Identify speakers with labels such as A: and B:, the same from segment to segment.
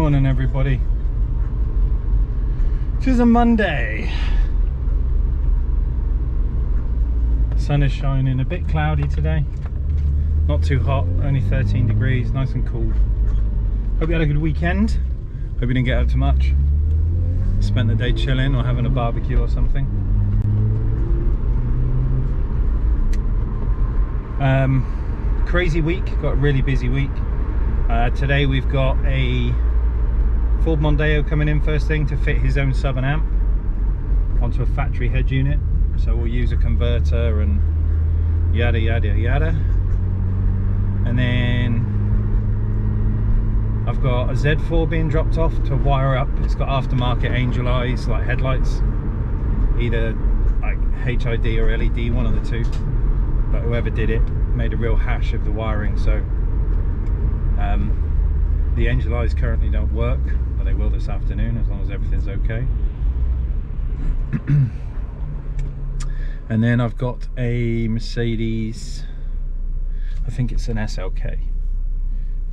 A: Morning everybody. It is a Monday. Sun is shining, a bit cloudy today. Not too hot, only 13 degrees, nice and cool. Hope you had a good weekend. Hope you didn't get out too much. Spent the day chilling or having a barbecue or something. Crazy week, got a really busy week. Today we've got a Ford Mondeo coming in first thing to fit his own sub and amp onto a factory head unit. So we'll use a converter and yada yada yada. And then I've got a Z4 being dropped off to wire up. It's got aftermarket angel eyes, like headlights, either like HID or LED, one of the two. But whoever did it made a real hash of the wiring, so the angel eyes currently don't work, but they will this afternoon as long as everything's okay. And then I've got a Mercedes, I think it's an SLK,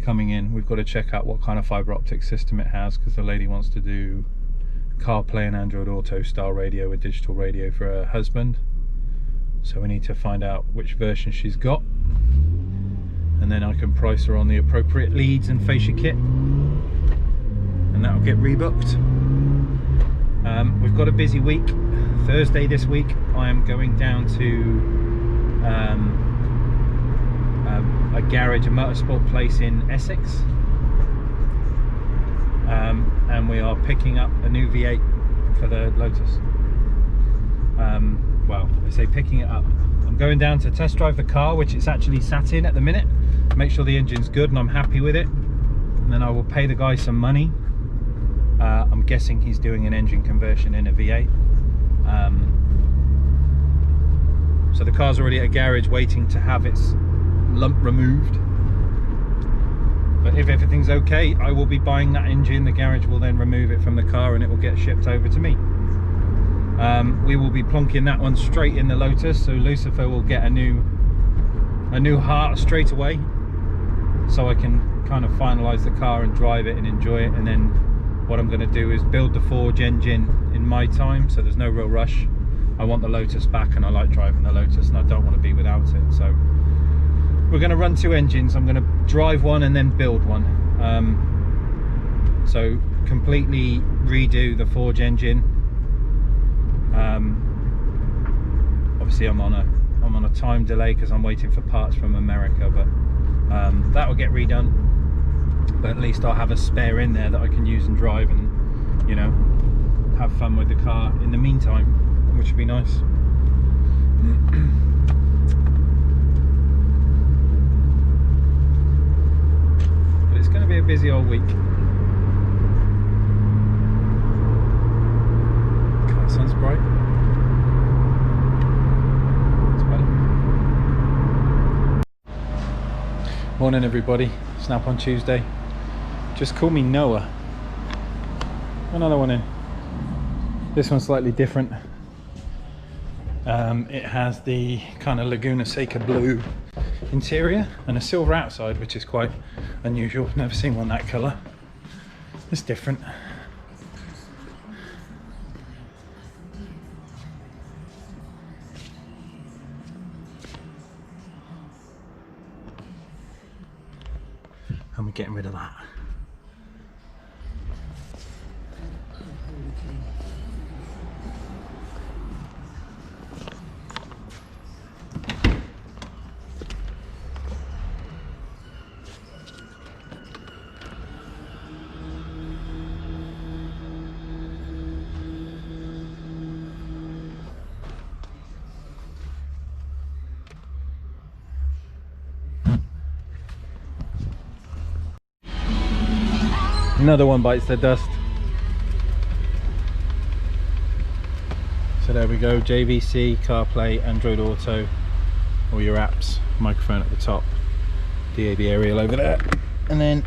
A: coming in. We've got to check out what kind of fiber optic system it has, because the lady wants to do CarPlay and Android Auto style radio with digital radio for her husband. So we need to find out which version she's got, and then I can price her on the appropriate leads and fascia kit, and that'll get rebooked. We've got a busy week. Thursday this week I am going down to a garage, a motorsport place in Essex, and we are picking up a new V8 for the Lotus. Well, I say picking it up. I'm going down to test drive the car, which it's actually sat in at the minute, make sure the engine's good and I'm happy with it, and then I will pay the guy some money. I'm guessing he's doing an engine conversion in a V8. So the car's already at a garage waiting to have its lump removed. But if everything's okay, I will be buying that engine. The garage will then remove it from the car and it will get shipped over to me. We will be plonking that one straight in the Lotus, so Lucifer will get a new heart straight away, so I can kind of finalize the car and drive it and enjoy it. And then what I'm going to do is build the Forge engine in my time, so there's no real rush. I want the Lotus back and I like driving the Lotus and I don't want to be without it. So we're going to run two engines. I'm going to drive one and then build one. So completely redo the Forge engine. Obviously I'm on a time delay because I'm waiting for parts from America, but that will get redone. But at least I'll have a spare in there that I can use and drive and, you know, have fun with the car in the meantime, which would be nice. But it's going to be a busy old week. God, the sun's bright. Morning everybody, Snap on Tuesday. Just call me Noah. Another one in. This one's slightly different. It has the kind of Laguna Seca blue interior and a silver outside, which is quite unusual. Never seen one that colour. It's different. And we're getting rid of that. Another one bites the dust. So there we go, JVC, CarPlay, Android Auto, all your apps, microphone at the top, DAB aerial over there, and then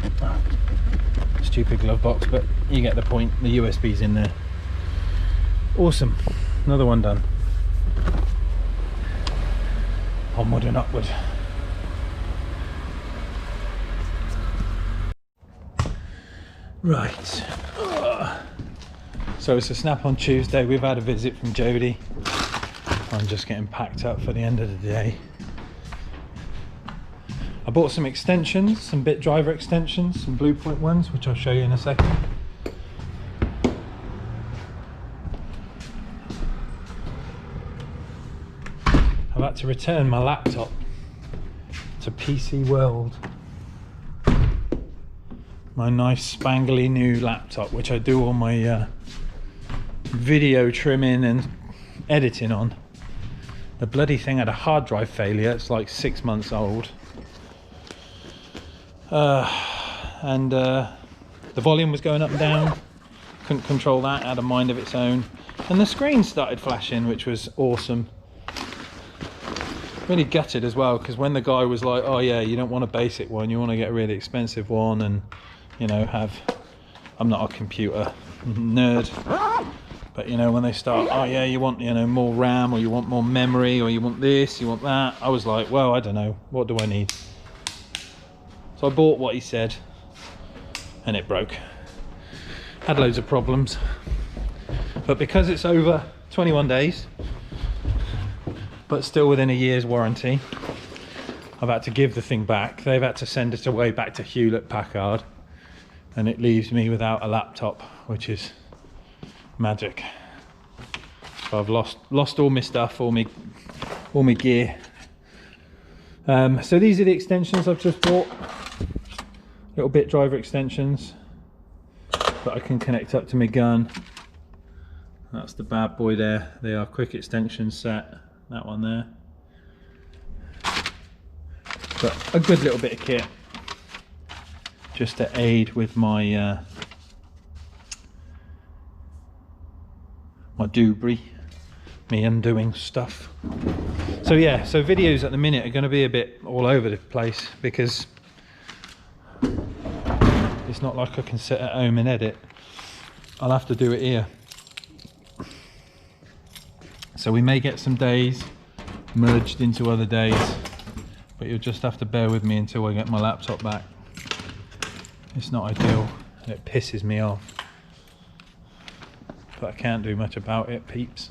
A: stupid glove box, but you get the point. The USB's in there. Awesome, another one done. Onward and upward. Right. So it's a snap on Tuesday. We've had a visit from Jodie. I'm just getting packed up for the end of the day. I bought some extensions, some bit driver extensions, some Blue Point ones, which I'll show you in a second. I've had to return my laptop to PC World. My nice spangly new laptop, which I do all my video trimming and editing on. The bloody thing had a hard drive failure. It's like 6 months old. And the volume was going up and down. Couldn't control that, had a mind of its own. And the screen started flashing, which was awesome. Really gutted as well, because when the guy was like, oh yeah, you don't want a basic one, you want to get a really expensive one, and you know, I'm not a computer nerd, but you know, when they start, oh yeah, you want, you know, more RAM, or you want more memory, or you want this, you want that, I was like, well, I don't know, what do I need? So I bought what he said, and it broke. Had loads of problems, but because it's over 21 days, but still within a year's warranty, I've had to give the thing back. They've had to send it away back to Hewlett Packard, and it leaves me without a laptop, which is magic. So I've lost all my stuff, all my gear. So these are the extensions I've just bought. Little bit driver extensions that I can connect up to my gun. That's the bad boy there. They are quick extension set. That one there. But a good little bit of kit, just to aid with my my doobry, me undoing stuff. So yeah, so videos at the minute are going to be a bit all over the place, because it's not like I can sit at home and edit. I'll have to do it here. So we may get some days merged into other days, but you'll just have to bear with me until I get my laptop back. It's not ideal, and it pisses me off, but I can't do much about it, peeps.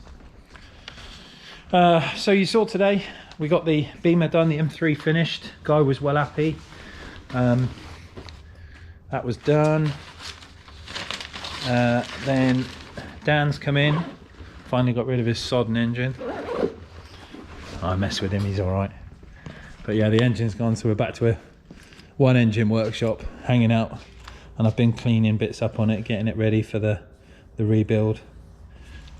A: So you saw today, we got the Beamer done, the M3 finished. Guy was well happy. That was done. Then Dan's come in. Finally got rid of his sodden engine. I mess with him, he's all right. But yeah, the engine's gone, so we're back to a one engine workshop, hanging out. And I've been cleaning bits up on it, getting it ready for the rebuild.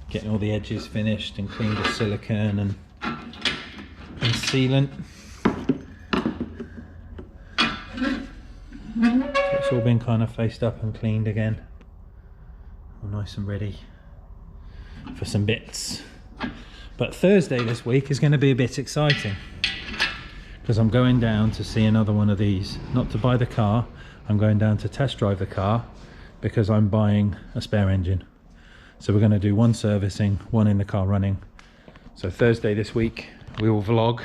A: Getting all the edges finished and cleaned with silicone and sealant. So it's all been kind of faced up and cleaned again. All nice and ready for some bits. But Thursday this week is going to be a bit exciting, because I'm going down to see another one of these. Not to buy the car, I'm going down to test drive the car, because I'm buying a spare engine. So we're going to do one servicing, one in the car running. So Thursday this week we will vlog.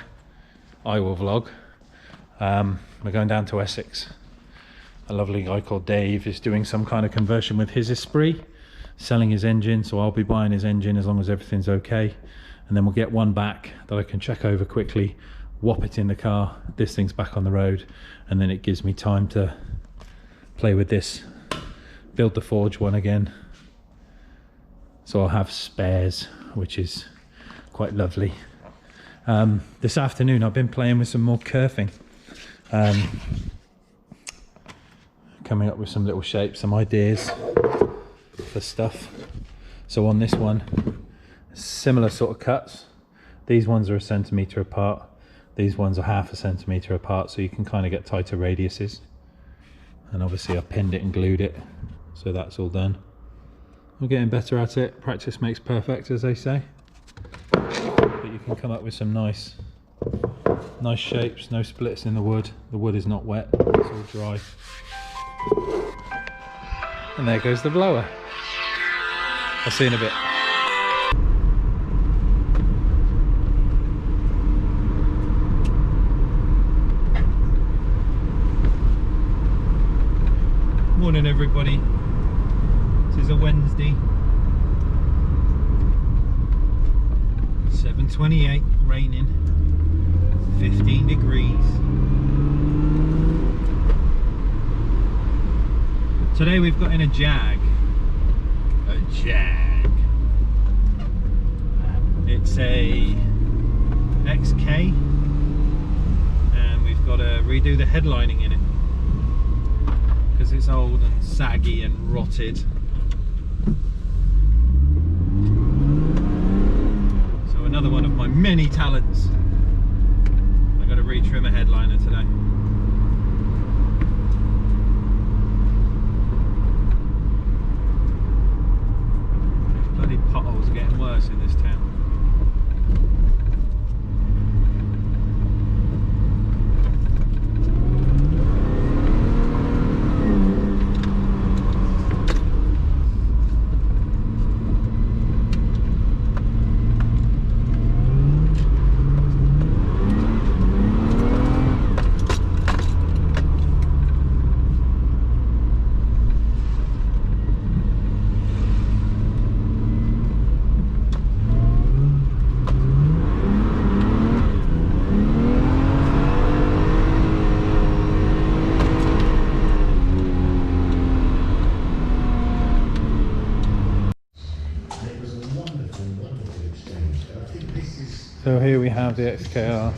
A: I will vlog. We're going down to Essex. A lovely guy called Dave is doing some kind of conversion with his Esprit, selling his engine, so I'll be buying his engine as long as everything's okay, and then we'll get one back that I can check over quickly, whop it in the car, this thing's back on the road, and then it gives me time to play with this, build the Forge one again, so I'll have spares, which is quite lovely. This afternoon I've been playing with some more kerfing, coming up with some little shapes, some ideas for stuff. So on this one, similar sort of cuts. These ones are 1 centimetre apart, these ones are 0.5 centimetre apart, so you can kind of get tighter radiuses. And obviously I pinned it and glued it, so that's all done. I'm getting better at it. Practice makes perfect, as they say. But you can come up with some nice shapes. No splits in the wood. The wood is not wet, it's all dry. And there goes the blower. I'll see you in a bit. Morning everybody. a Wednesday. 7:28, raining, 15 degrees. Today we've got in a Jag. A Jag. It's a XK, and we've got to redo the headlining in it because it's old and saggy and rotted. So another one of my many talents. I've got to retrim a headliner today. Bloody potholes are getting worse in this town. So here we have the XKR.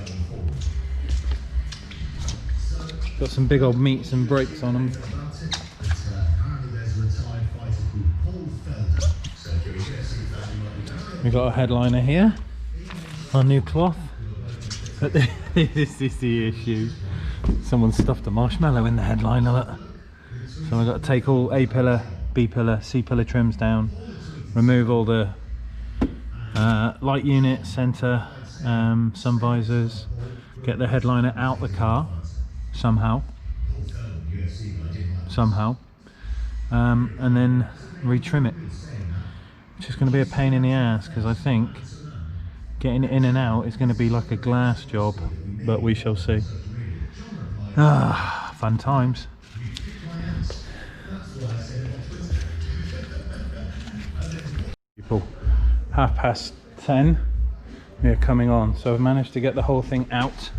A: Got some big old meats and brakes on them. We got a headliner here, our new cloth. But this is the issue. Someone stuffed a marshmallow in the headliner. Look. So I've got to take all A pillar, B pillar, C pillar trims down, remove all the light unit, centre, sun visors, get the headliner out the car somehow, and then retrim it, which is going to be a pain in the ass because I think getting it in and out is going to be like a glass job, but we shall see. Fun times. People, 10:30 we are coming on, so I've managed to get the whole thing out,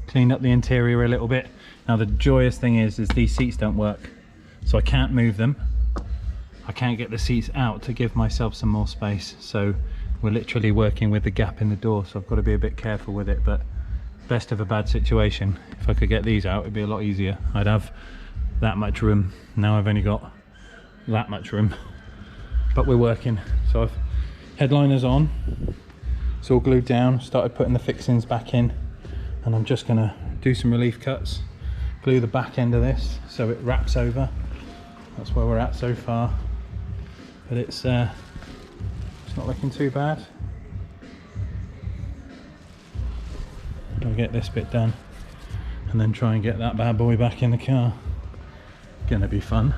A: cleaned up the interior a little bit. Now the joyous thing is these seats don't work, so I can't move them. I can't get the seats out to give myself some more space, so we're literally working with the gap in the door, so I've got to be a bit careful with it. But best of a bad situation, if I could get these out it'd be a lot easier. I'd have that much room. Now I've only got that much room, but we're working. So I've headliners on, it's all glued down, started putting the fixings back in, and I'm just gonna do some relief cuts, glue the back end of this so it wraps over. That's where we're at so far, but it's not looking too bad. I'll get this bit done and then try and get that bad boy back in the car. Gonna be fun.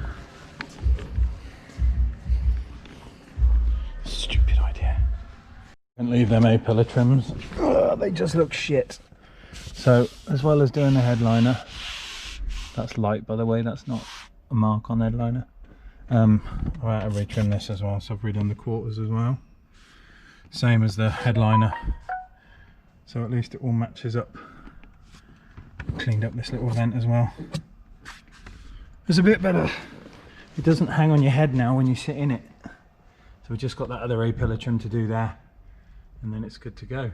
A: Stupid idea. Don't leave them A-pillar trims. Ugh, they just look shit. So as well as doing the headliner, that's light by the way, that's not a mark on the headliner. I had to retrim this as well, so I've redone the quarters as well. Same as the headliner, so at least it all matches up. Cleaned up this little vent as well. It's a bit better. It doesn't hang on your head now when you sit in it. So we've just got that other A-pillar trim to do there, and then it's good to go.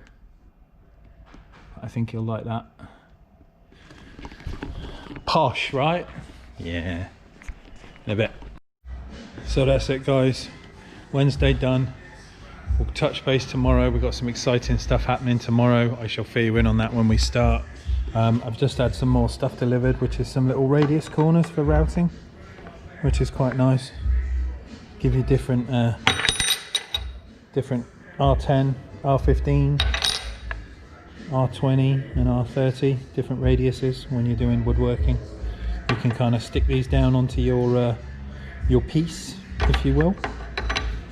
A: I think you'll like that. Posh, right? Yeah. In a bit. So that's it guys. Wednesday done. We'll touch base tomorrow. We've got some exciting stuff happening tomorrow. I shall fill you in on that when we start. I've just had some more stuff delivered, which is some little radius corners for routing, which is quite nice. Give you different R10, R15, R20 and R30, different radiuses when you're doing woodworking. You can kind of stick these down onto your piece, if you will,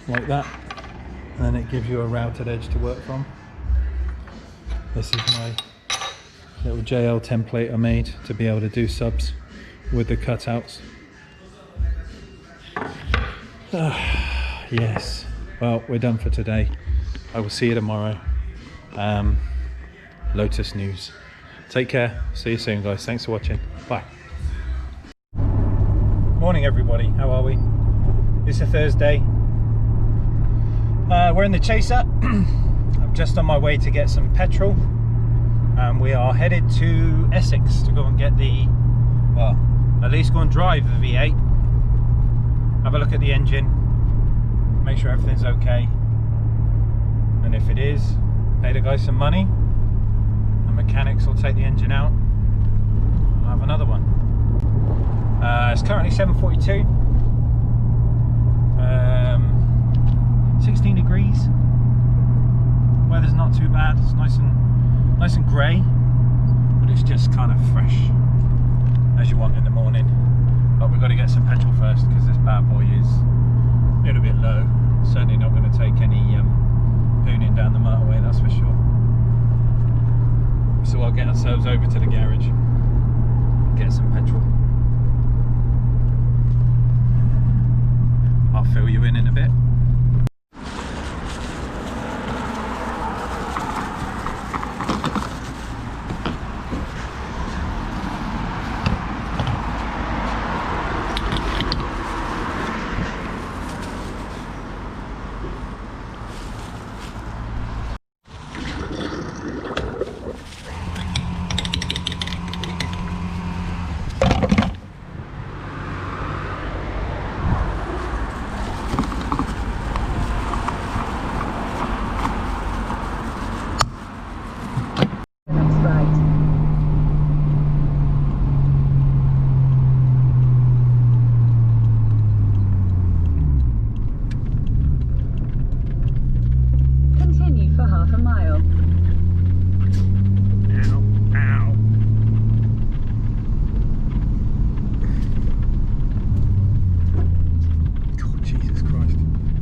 A: like that, and then it gives you a routed edge to work from. This is my little JL template I made to be able to do subs with the cutouts. Yes, well, we're done for today. I will see you tomorrow. Lotus news. Take care. See you soon, guys. Thanks for watching. Bye. Morning, everybody. How are we? It's a Thursday. We're in the Chaser. I'm just on my way to get some petrol. We are headed to Essex to go and get the, well, at least go and drive the V8. Have a look at the engine. Make sure everything's okay. And if it is, pay the guy some money. The mechanics will take the engine out. I'll have another one. It's currently 7:42. 16 degrees. Weather's not too bad. It's nice and grey, but it's just kind of fresh as you want in the morning. But we've got to get some petrol first because this bad boy is a little bit low. Certainly not going to take any hooning down the motorway, that's for sure. So I'll get ourselves over to the garage, get some petrol. I'll fill you in a bit.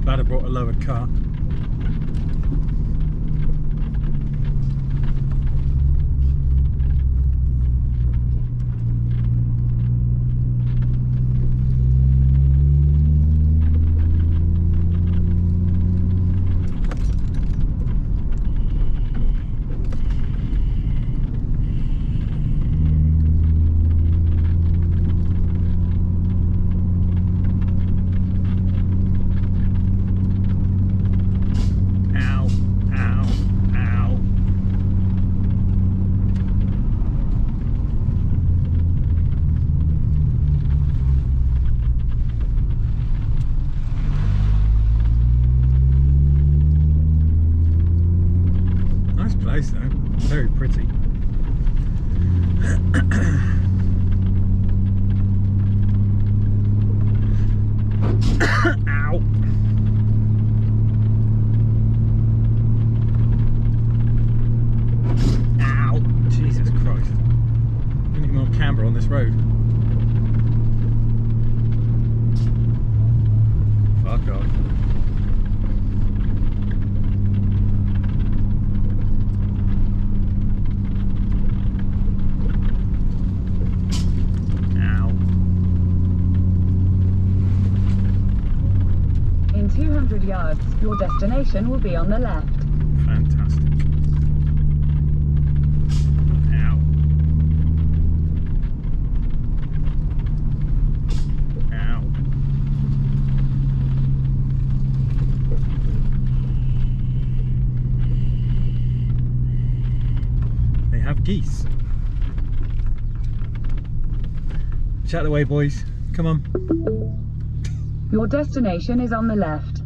A: Glad I brought a lowered car. Nice though, very pretty. Ow! Ow! Jesus Christ! We need more camber on this road. Fuck off.
B: In 200 yards, your destination will be on the left.
A: Fantastic. Ow. Ow. They have geese. Get out of the way, boys. Come on.
B: Your destination is on the left.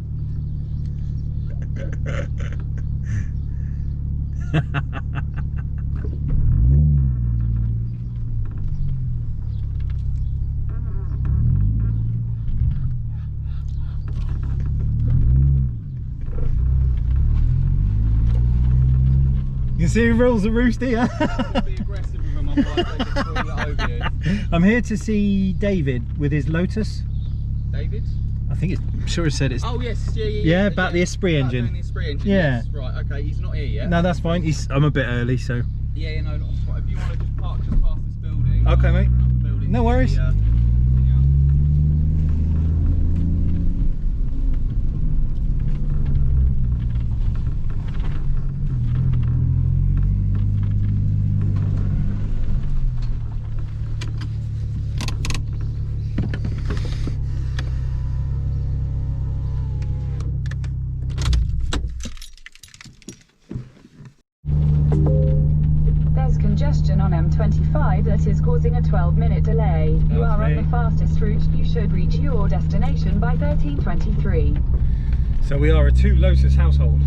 A: You see who rules the roost here?
C: Be aggressive with them, otherwise they just swing it over you.
A: I'm here to see David with his Lotus.
C: David?
A: I think it's, I'm sure it said it's.
C: Oh yes, yeah.
A: Yeah, about the Esprit engine.
C: About the Esprit engine.
A: Yeah.
C: Yes. Right. Okay. He's not here yet.
A: No, that's fine. I'm a bit early, so.
C: Yeah. No. Not quite. If you want to just park just past this building.
A: Okay, mate.
C: Up the building,
A: No worries.
B: congestion on M25 that is causing a 12-minute delay. You are on the fastest route. You should reach your destination by 13:23.
A: So we are a 2 Lotus household.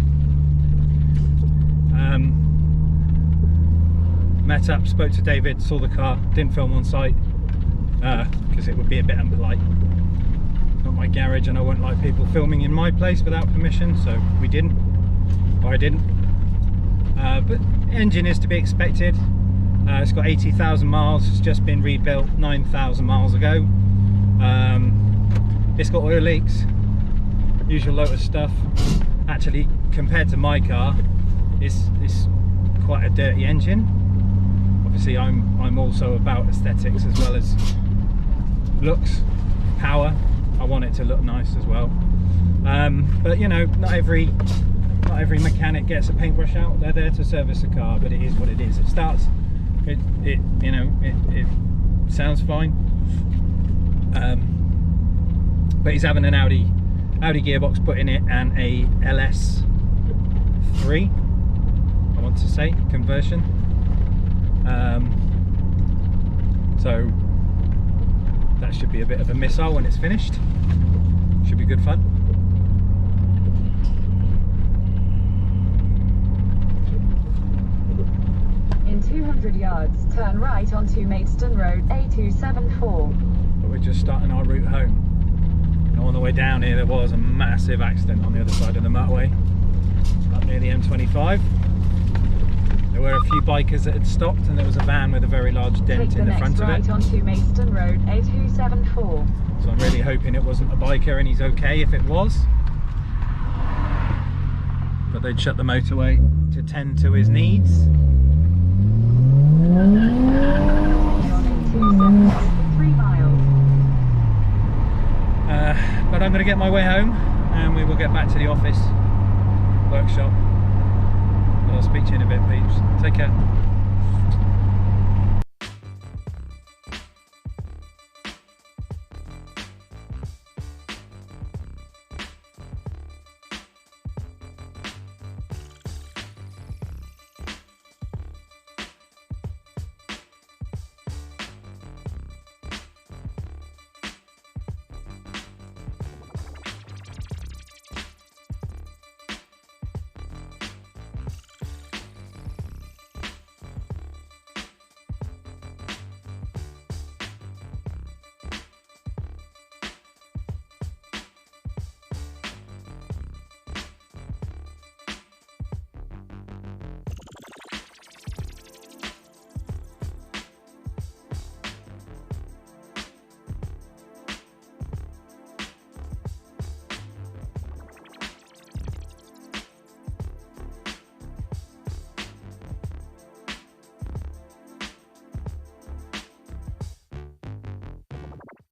A: Met up, spoke to David, saw the car, didn't film on site because it would be a bit impolite. Not my garage, and I wouldn't like people filming in my place without permission, so we didn't, or I didn't. But engine is to be expected. It's got 80,000 miles, it's just been rebuilt 9,000 miles ago. It's got oil leaks, usual Lotus stuff. Actually, compared to my car, it's quite a dirty engine. Obviously I'm also about aesthetics as well as looks, power. I want it to look nice as well. But you know, not every mechanic gets a paintbrush out. They're there to service a car, but it is what it is. It starts, it you know, it sounds fine. But he's having an Audi gearbox put in it and a LS3, I want to say, conversion. So that should be a bit of a missile when it's finished. Should be good fun.
B: In 200 yards, turn right onto Maidstone Road A274.
A: But we're just starting our route home. And on the way down here there was a massive accident on the other side of the motorway, up near the M25. There were a few bikers that had stopped, and there was a van with a very large dent in the front of it.
B: Take the next right onto Maidstone Road A274.
A: So I'm really hoping it wasn't a biker and he's okay if it was. But they'd shut the motorway to tend to his needs.
B: On A274 for 3 miles.
A: But I'm going to get my way home and we will get back to the office, workshop. I'll speak to you in a bit, peeps. Take care.